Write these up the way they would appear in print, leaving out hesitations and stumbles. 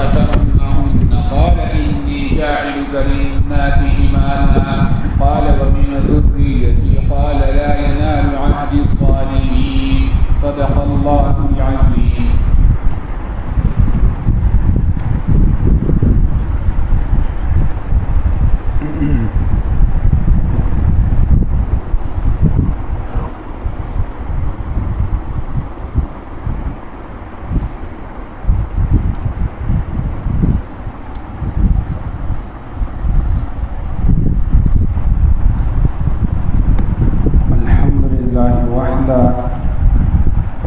فسمعهن قال إني جاعلك للناس إماما قال ومن ذريتي قال لا ينال عهد الظالمين صدق الله العظيم.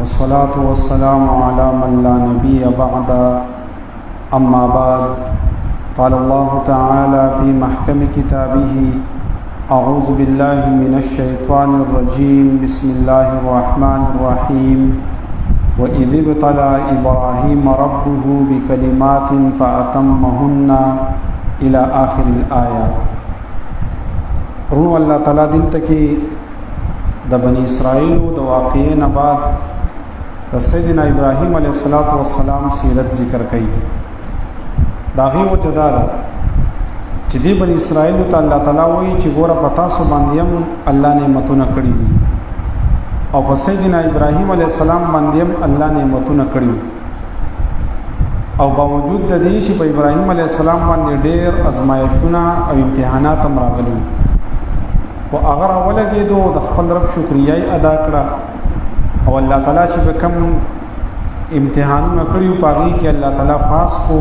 والصلاة والسلام على من لا نبي بعد أما بعد قال الله تعالى في محكم كتابه أعوذ بالله من الشيطان الرجيم بسم الله الرحمن الرحيم وإذ ابتلى إبراهيم ربه بكلمات فأتمهن إلى آخر الآية. رو الله تعالی دلته کې د بنی اسرائیل د واقعې نه بعد د سیدنا ابراهیم علیه السلام سیرت ذکر کړي. دا غي وجدا ده چې دی بنی اسرائیل ته الله تعالی وایي چې ګوره پتا سو باندې هم الله نعمتونه کړی دي او په سیدنا ابراهیم علیه السلام باندې هم الله نعمتونه کړی او باوجود د دې چې په ابراهیم علیه السلام باندې ډېر ازمایښتونه او امتحانات هم راغلي او اگر اوله کې د خپل رب شکریا ادا کړه او الله تعالی چې کوم امتحانونه کړیو پاږي کې الله تعالی پاس کو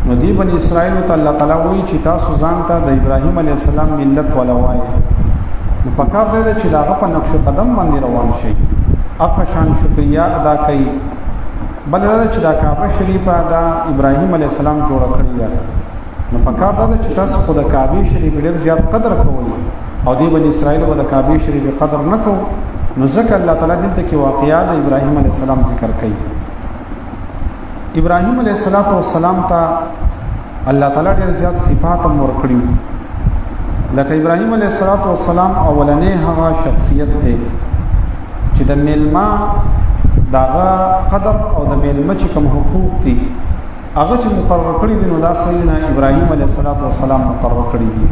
نو دی بنی اسرائیل ته الله تعالی وایي چې تاسو ځان ته د ابراهیم علیه السلام ملت ولا وایي نو پکار دی چې داغه په نقش قدم باندې روان شي اپ شان شکریا ادا کړئ بل دا چې دا کعبه شریفه دا ابراهیم علیه السلام جوړ کړی دی نو پکار دی چې تاسو خود کعبه شریف ډیر زیات قدر کوئ او دی بنی اسرائیل و د کعبه شریف قدر نکو نو ذکر الله تعالی دلته کې واقعات د ابراهیم علیه السلام ذکر کړي. ابراهیم علیه السلام ته الله تعالی ډېر زیات صفات هم ورکړي لکه ابراهیم علیه السلام اولنې هغه شخصیت دی چې د میلمه داغه قدر او د میلمه چې کوم حقوق دي هغه چې مقرر کړی دي نو دا سیدنا ابراهیم علیه السلام مقرر کړی دي.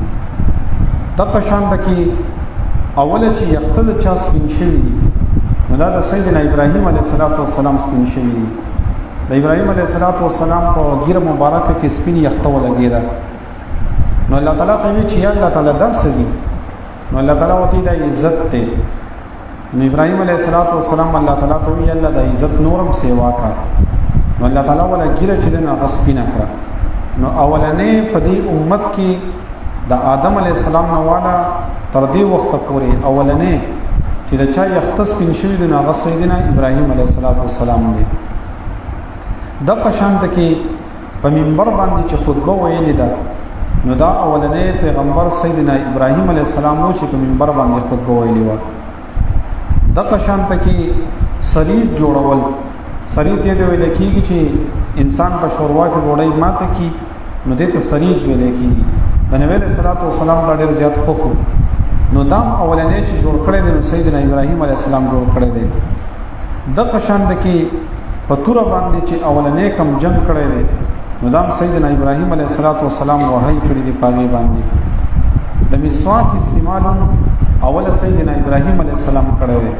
دغه شان د کې اوله چې یختل چا سپین شوی نو دا د سیدنا ابراهیم علیه السلام سپین شوی دی. د ابراهیم علیه السلام په ګیره مبارکه کې سپین یخته ولګیدا نو الله تعالی ته وی چې الله تعالی درس دی نو الله تعالی وتی د عزت ته نو ابراهیم علیه السلام الله تعالی ته وی الله د عزت نورم سیوا کا نو الله تعالی ولا ګیره چې دنه غسپینه کړ نو اولنې په دې امت کې د آدم علیه السلام نه والا تر دې وخت پورې اولنې چې د چا یختص بن شوی د هغه سیدنا ابراهیم علیه السلام دی. د پښاند کې په منبر باندې چې خطبه ویلې ده نو دا اولنې پیغمبر سیدنا ابراهیم علیه السلام چې په منبر باندې خطبه ویلې و. د پښاند کې سرید جوړول سرید دې ویل کېږي چې انسان په شوروا کې ډوډۍ ماته کی نو دې ته سرید ویل کېږي. د نبی صلی الله علیه وسلم ډېر زیات خوخو نو دام اولنې چې جوړ کړی دی سیدنا ابراهیم علیه السلام جوړ کړی دی. د قشاند کې په تور باندې چې اولنې کم جنگ کړی دی نو دام سیدنا ابراهیم علیه السلام وحی کړی دی پاګې باندې. د مسواک استعمال اول سیدنا ابراهیم علیه السلام کړی دی.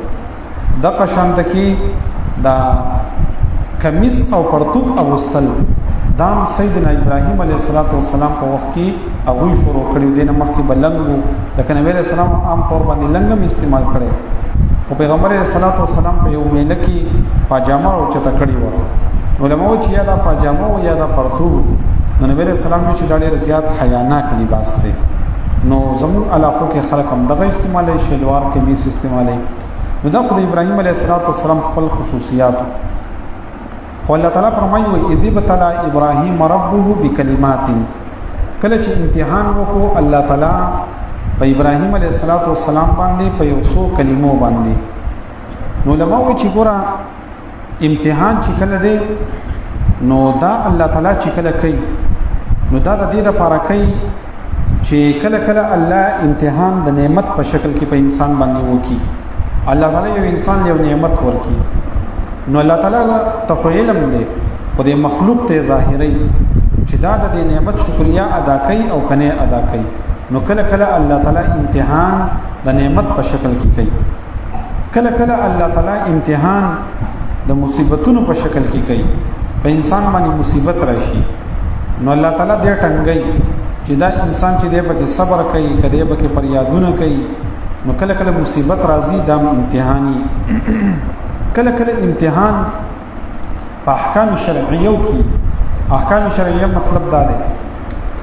د قشاند کې دا کمیس او پرتوب اغوستل دام سیدنا ابراهیم علیه السلام په وخت کې هغه شروع کړی دی. نه مخکې بلنګو لکه نبی علیه السلام عام طور باندې لنګم استعمال کړي او پیغمبر علیه السلام په یو میله کې پاجامه او چته کړی و. علماء چې یا دا پاجامه او یا دا پرتوب نو نبی علیه السلام چې ډېر زیات حیاناک لباس دی نو زمون علاقو کې خلک هم دغه استعمالي شلوار کمیس استعمالي نو دا خدای ابراهیم علیه السلام خپل خصوصیات خو الله تعالی فرمایي اذ ابتلى ابراهيم ربه بكلمات کله چې امتحان وکړو الله تعالی په ابراهیم علیه السلام باندې په یو څو کلمو باندې نو لمو چې ګوره امتحان چې کله دی نو دا الله تعالی چې کله کوي نو دا د دې لپاره کوي چې کله کله الله امتحان د نعمت په شکل کې په انسان باندې وکي. الله تعالی یو انسان یو نعمت ورکي نو الله تعالی ته علم دی خو د مخلوق ته ظاهري چې دا د نعمت شکریا ادا کوي او کنه ادا کوي. نو کله کله الله تعالی امتحان د نعمت په شکل کې کوي، کله کله الله تعالی امتحان د مصیبتونو په شکل کې کوي. په انسان باندې مصیبت راشي نو الله تعالی دې ټنګي چې دا انسان چې دې په صبر کوي، کدی به کې فریادونه کوي. نو کله کله مصیبت راځي دا امتحاني. کله کله امتحان په احکام شرعیو کې، احکام شرعیه مطلب دا دی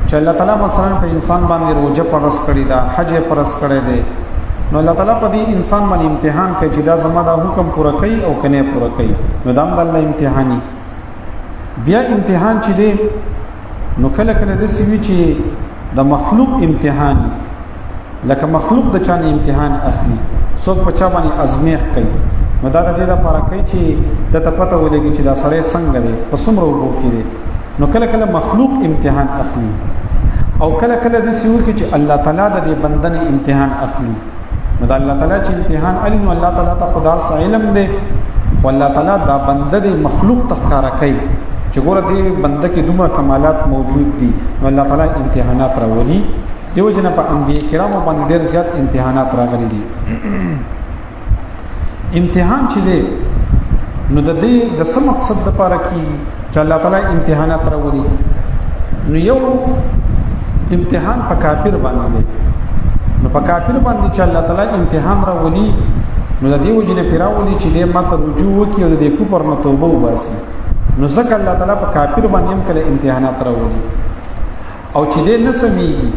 چې الله تعالی مثلا په انسان باندې روزه فرض کړی دا، حج فرض کړی دی، نو الله تعالی په دې انسان باندې امتحان کوي چې دا زما دا حکم پوره کوي او کنه پوره کوي. نو دا د الله امتحاني. بیا امتحان چې دی نو کله کله د سوي چې د مخلوق امتحان، لکه مخلوق د چانه امتحان اخلي، څوک په چا باندې ازمیخ کوي. نو دا د دې لپاره کوي چې د ته پته ولګي چې دا سړی څنګه دی، په څومره اوبو کې دی. نو کله کله مخلوق امتحان اخلي او کله کله د سوي کې چې الله تعالی د دې بندنه امتحان اخلي. نو دا الله تعالی چې امتحان علي، نو الله تعالی ته خدا سره علم دی، او الله تعالی دا بنده د مخلوق تخکارا کوي چې ګوره دې بنده کې دومره کمالات موجود دي. نو الله تعالی امتحانات راولي. دیو جن په انبیاء کرامو باندې ډېر زیات امتحانات راغلي دي. امتحان چې دی نو د دې د څه مقصد لپاره کې چې الله تعالی امتحانات راولي. نو یو امتحان په کافر باندې دی، نو په کافر باندې چې الله تعالی امتحان راولي نو د دې وجنه پیراولي چې دې ماته رجوع وکړي او د دې کفر نه توبه وباسي. نو ځکه الله تعالی په کافر باندې هم کله امتحانات راولي. او چې دې نه سميږي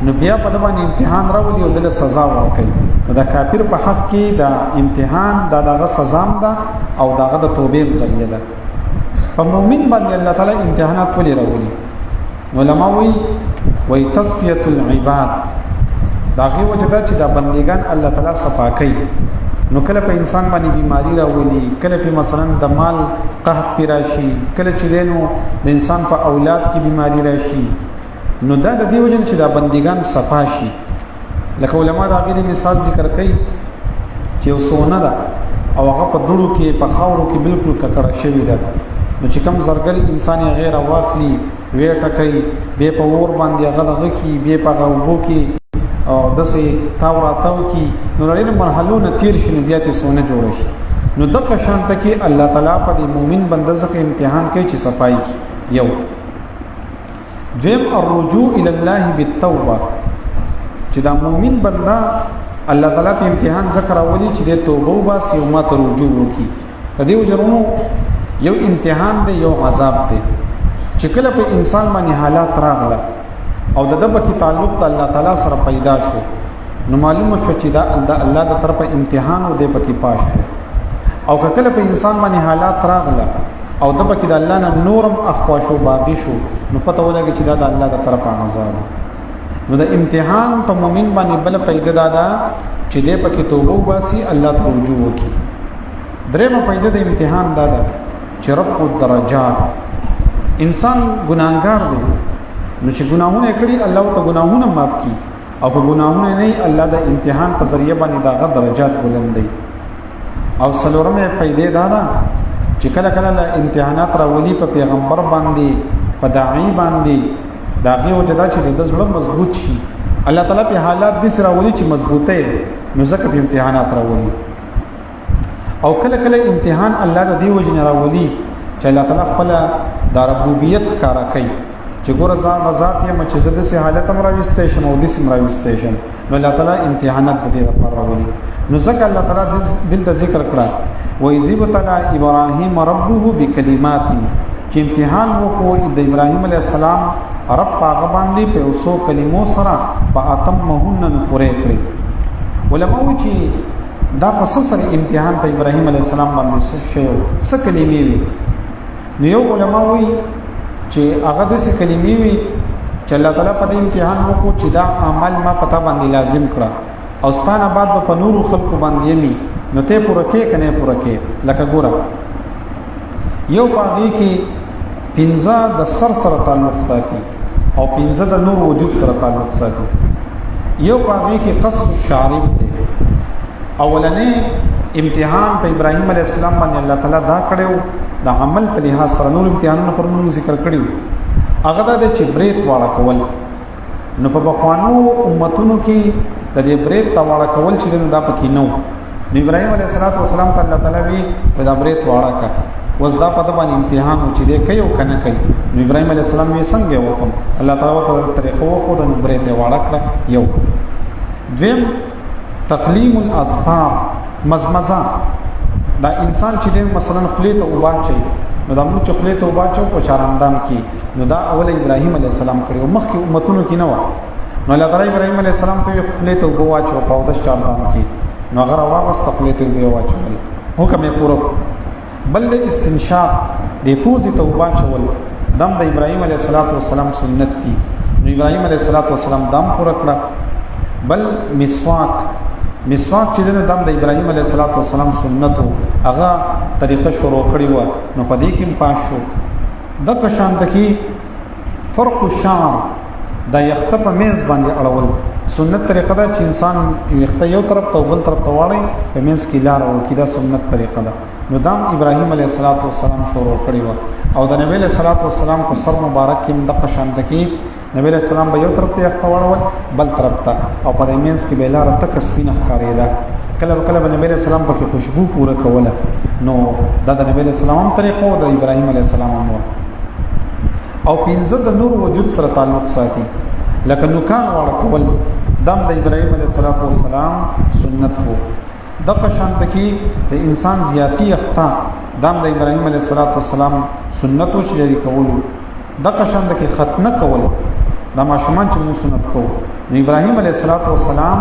نو بیا په باندې امتحان راولي او دله سزا ورکړي. دا کافر په حق کې دا امتحان دغه سزا ده او دغه د توبې ذریعہ ده. په مؤمن باندې الله تعالی امتحانات ولې راولي؟ علماء وی تصفیه العباد، داغه وجه دا چې دا بندگان الله تعالی صفا کوي. نو کله په انسان باندې بیماری راولي، کله په مثلا د مال قحط پی راشي، کله چې دینو د انسان په اولاد کې بیماری راشي. نو دا د دې وجه چې دا بندگان صفا شي. لکه علما دا غوډي مثال ذکر کوي چې وسونه ده او هغه په دړو کې په خاورو کې بالکل ککړه شوی ده. نو چې کوم زرګل انسان غیر واخلي ویټه کوي، به په ور باندې هغه دغه کې به په غوبو کې او دسه تاوراتو کې نو لري مرحلو نه تیر شي، بیا ته سونه جوړ شي. نو دغه شانت کې الله تعالی په دې مؤمن بنده ځکه امتحان کوي چې صفای کی. یو دیم الرجوع الى الله بالتوبه، چې دا مؤمن بنده الله تعالی په امتحان ذکر اولي چې د توبه وباسي او ما ته رجوع وکړي. په دې وجرونو یو امتحان دی، یو عذاب دی. چې کله په انسان باندې حالات راغله او د دبه کې تعلق د الله تعالی سره پیدا شو، نو معلومه شو چې دا الله د طرفه امتحان او د پکې پاش شو. او کله په انسان باندې حالات راغله او دبه کې د الله نه نورم اخوا شو، باقی شو، نو پته ولګي چې دا د الله د طرفه عذاب. نو د امتحان په مؤمن باندې بل پیدا دادا چې دې پکې توبه وباسي، الله ته رجوع وکړي. درېمه پیدا د امتحان دادا چې رفع الدرجات. انسان ګناهګار دی، نو چې ګناهونه کړی الله ته ګناهونه معاف کړي، او په ګناهونه نه الله د امتحان په ذریعہ باندې دغه درجات بلندي. او څلورمه پیدا دادا چې کله کله امتحانات راولي په پیغمبر باندې، په داعی باندې، داغه وجدا چې د زړه مضبوط شي. الله تعالی په حالات دې سره راولي چې مضبوطه نو ځکه په امتحانات راولي. او کله کله امتحان الله د دې وجنه راولي چې الله تعالی خپل د ربوبیت ښکارا کوي چې ګوره ځان غذات یې چې زده سي حالت امروي سټیشن او د سیمراوي سټیشن. نو الله تعالی امتحانات د دې لپاره راولي. نو ځکه الله تعالی دل د ذکر کړه وَإِذِ ابْتَلَى إِبْرَاهِيمَ رَبُّهُ بِكَلِمَاتٍ، چې امتحان وکړو د ابراهیم علیه السلام رب هغه باندې په اوسو کلمو سره په اتمهن پوره کړی. علماء چې دا پس سره امتحان په ابراهیم علیه السلام باندې شوی څه کلمې وي. نو یو علماء وی چې هغه د څه کلمې وي چې الله تعالی په امتحان وکړو چې دا عمل ما پتا باندې لازم کړه او ستانه بعد په نور خلق باندې یمي، نو ته پوره کې کنه پوره کې. لکه ګوره یو پاږي کې پنځه د سر سره تعلق ساتي او پنځه د نور وجود سره تعلق ساتي. یو پاږي کې قص الشارب دی. اولنې امتحان په ابراهیم علیه السلام باندې الله تعالی دا کړو د عمل په لحاظ سره نور امتحانونه پر موږ ذکر کړیو هغه د چې بریت واړه کول نو په بخوانو امتونو کې د دې بریت واړه کول چې دا پکې نو ابراهیم علیه السلام ته الله تعالی وی په دا بریت واړه کا وز دا په باندې امتحان و چې دې کوي او کنه کوي نو ابراهیم علیه السلام یې څنګه وکم الله تعالی په طریقو خو د بریت واړه کړ یو دیم تقلیم الاظفار مزمزه دا انسان چې د مثلا خلیت او باچي نو دا موږ خلیت او باچو په چاراندام کې نو دا اول ابراهیم علیه السلام کړو مخکې امتونو کې نه و نو الله تعالی ابراهیم علیه السلام ته خلیت او باچو په د چاراندام کې نو هغه واغست خلیت او باچو حکم یې پوره بل د استنشاق د پوزي توبه چول دم د ابراهیم علیه السلام سنت دي نو ابراهیم علیه السلام دم پوره کړ بل مسواک چې د دم د ابراهیم علیه السلام سنتو هغه طریقه شروع کړی و نو په دې کې پاش شو د کشان دکی فرق الشعر د یخته په میز باندې اړول سنت طریقه ده چې انسان یخته یو طرف ته بل طرف ته واړي په میز کې لار او کې دا سنت طریقه ده نو دام ابراهیم علیه السلام شروع کړی و او د نبی علیه السلام کو سر مبارک کې د کشان دکی نبی علیہ السلام به یو طرف ته اختوړول بل طرف ته او په دمینس کې به لار تک سپینه ښکارېده کله نبی علیہ السلام په خوشبو پوره کوله نو دا د نبی علیہ السلام طریقو د ابراهیم علیہ السلام مو او پنځه د نور وجود سره تعلق ساتي لکه نوکان ورکول دم د ابراهیم علیہ السلام سنت وو د قشان کې د انسان زیاتی اخطا دم د ابراهیم علیہ السلام سنتو چې لري کولو د قشان کې ختنه کول دا ماشومان چې موږ سنت کوو نو ابراهیم علیه السلام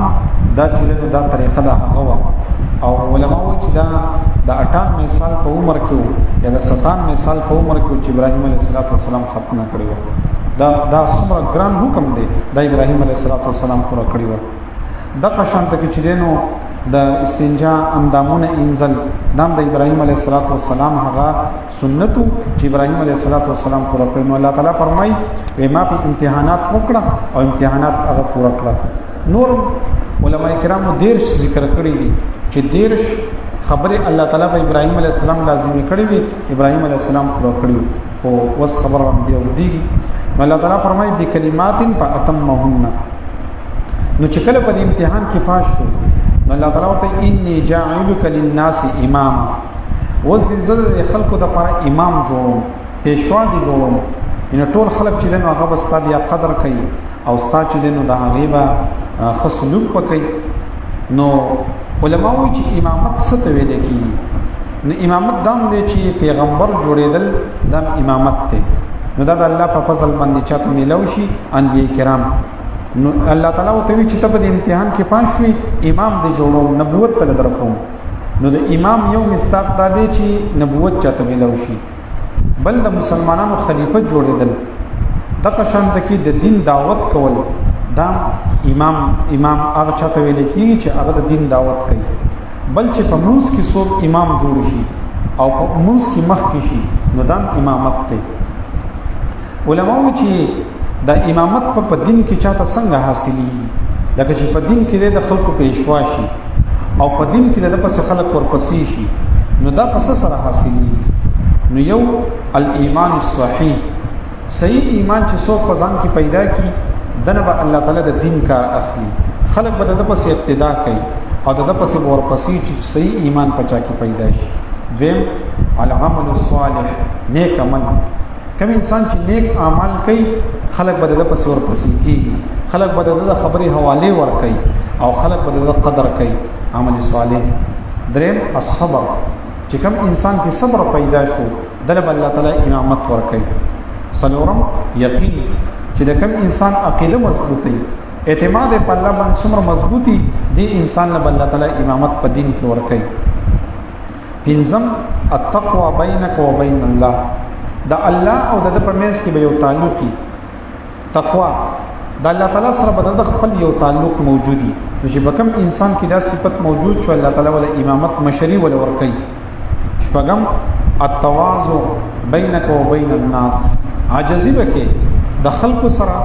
دا چې دا طریقه ده هغه او علماء وایي چې دا د 98 سال په عمر کې یا د 97 سال په عمر کې چې ابراهیم علیه السلام ختنه کړی و دا څومره ګران حکم دی د ابراهیم علیه السلام پوره کړی و د قشان ته چې دینو د استنجا اندامونه انزل دام د ابراهیم علیه السلام هغه سنتو چې ابراهیم علیه السلام پوره کړی نو الله تعالی فرمایي ما په امتحانات وکړه او امتحانات هغه پوره کړه نور علماء کرامو دیرش ذکر کړی دي چې دیرش خبره الله تعالی په ابراهیم علیه السلام لازمي کړی وي ابراهیم علیه السلام پوره کړی او وس خبره دی او دی الله تعالی فرمایي د کلمات فاتمهن نو چې کله په امتحان کې پاس شو نو الله تعالی ته انی جاعلک للناس اماما وز دې زړه خلکو د لپاره امام جوړم پېښوا دي جوړم ان ټول خلک چې دنو هغه بس بیا قدر کوي او ستا چې دنو د غیبه خصلوب پکې نو علماء وایي چې امامت څه ته ویل کیږي نو امامت دام دی چې پیغمبر جوړېدل دام امامت ته نو دا د الله په فضل باندې چاته ملو شي انبیاء کرام نو الله تعالی او ته چې ته په امتحان کې پاس شوي امام دې جوړو نبوت ته درکو نو د امام یو مستاق دا دی چې نبوت چاته ملو شي بل د مسلمانانو خلیفہ جوړېدل د قشان کې د دین دعوت کول دا امام هغه چاته ویل کیږي چې هغه د دین دعوت کوي بل چې په موږ کې څوک امام جوړ شي او په موږ کې مخ کې شي نو دا امامت دی علماء چې دا امامت په دین کې چاته څنګه حاصلي لکه چې په دین کې د خلکو پیشوا شي او په دین کې د پس خلک ورپسې شي نو دا پس سره حاصلي نو یو الایمان الصحیح صحیح ایمان چې څوک په ځان کې پیدا کی دنه به الله تعالی د دین کار اخلي خلک به د پس ابتدا کوي او د پس ورپسې چې صحیح ایمان پچا کې پیدا شي دیم العمل الصالح نیک عمل کوم انسان چې نیک اعمال کوي خلک به د پس ورپسې کیږي خلک به د خبرې حواله ور کوي او خلک به د قدر کوي عمل صالح دریم الصبر چې کوم انسان کې صبر پیدا شو دله الله تعالی امامت ور کوي څلورم یقین چې د کوم انسان عقیده مضبوطی اعتماد په الله باندې څومره مضبوطی دی انسان له الله تعالی امامت په دین کې ور کوي پنځم التقوى بینک و بین الله دا الله او د پرمنس کې به یو تعلقي تقوا د الله تعالی سره به د خپل یو تعلق موجودي چې بکم انسان کې دا صفت موجود شو الله تعالی ول امامت مشری ول ور کوي شپږم التواضع بینک و بین الناس عاجزی وکي د خلق سره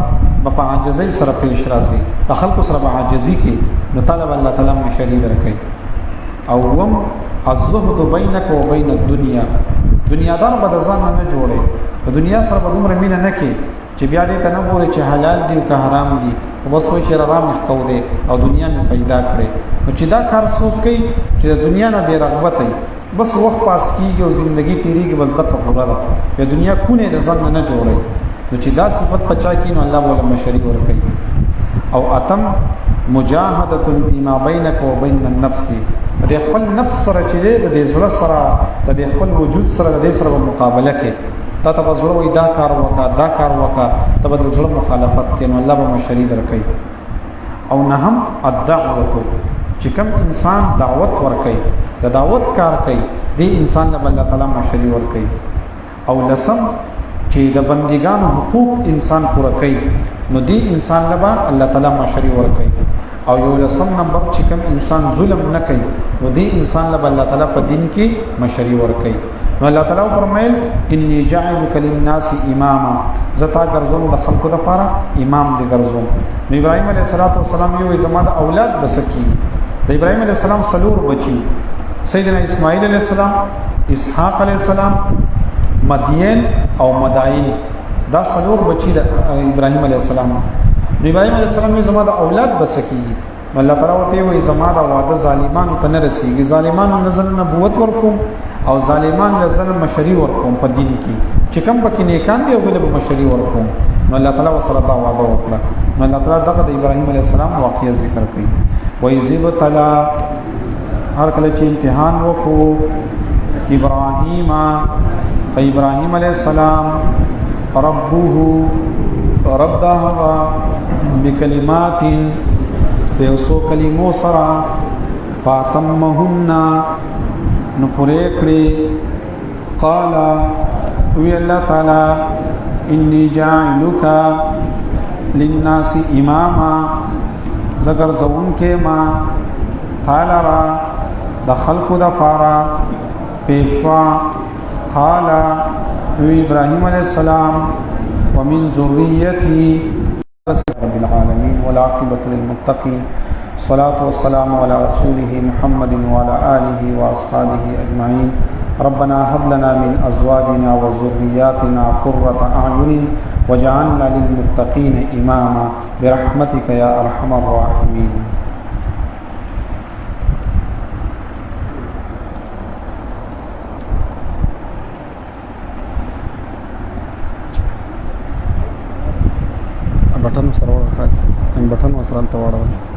په عاجزۍ سره پیش راځي د خلق سره په عاجزۍ کې نو طالب الله تعالی مشری درکړي او وم الزهد بینک و بین الدنیا دنیادار به د ځان نه جوړي د دنیا سره به دومره مینه نه کوي چې بیا دې ته نه ګوري چې حلال دي او که حرام دي او بس وایي چې رام خو دې او دنیا مې پیدا کړې نو چې دا کار څوک کوي چې د دنیا نه بې رغبت وي بس وخت پاس کیږي او ژوندګي تیریږي بس دغه پوره ده د دنیا کونه د ځان نه جوړي نو چې دا صفت پچا کی نو الله ولا مشری ور کوي او اتم مجاهده فيما بينك وبين النفس د خپل نفس سره چې د زړه سره د خپل وجود سره د سره مقابله کې تا ته زړه وې دا کار وکا ته د زړه مخالفت کې نو الله به مشری در کوي او نه هم الدعوه چې کوم انسان دعوت ور کوي د دعوت کار کوي دی انسان له الله تعالی مشری ور کوي او لسم چې د بندګانو حقوق انسان پوره کوي نو دی انسان له الله تعالی مشری ور کوي او یو لسم نمبر چې کوم انسان ظلم نه کوي نو دی انسان له الله تعالی په دین کې مشری ور کوي نو الله تعالی فرمایل انی جاعلک للناس اماما زتا ګرځوم د خلکو لپاره امام دی ګرځوم نو ابراهیم علیه السلام یو زماده اولاد بسکی د ابراهیم علیه السلام سلور بچی سیدنا اسماعیل علیه السلام اسحاق علیه السلام مدین او مدائن دا سلور بچی د ابراهیم علیه السلام ابراهیم علیه السلام یې زما د اولاد بسکی الله تعالی ورته وایي زما د واده ظالمانو ته نه رسیږي ظالمانو نزل نبوت ورکوم او ظالمان نزل مشری ورکوم په دین کې چې کوم پکې نیکان دی او بل به مشری ورکوم نو الله تعالی وسره دا وعده وکړه نو الله تعالی دغه د ابراهیم علیه السلام واقعي ذکر کوي وایي ذب تلا هر کله چې امتحان وکړو ابراهیم علیه السلام ربه رب دهغا بکلمات بیوسو کلمو سرا فاتمهن نپوریکڑی قالا وی اللہ تعالی انی جاعلوکا للناس اماما زگر زون کے ما تعالی را دخلق دا پارا پیشوا قالا وی ابراہیم علیہ السلام ومن ذريتي رب العالمين والعاقبة للمتقين الصلاة والسلام على رسوله محمد وعلى آله وأصحابه أجمعين ربنا هب لنا من أزواجنا وذرياتنا قرة أعين واجعلنا للمتقين إماما برحمتك يا أرحم الراحمين button sir button वसरांत वाढवलं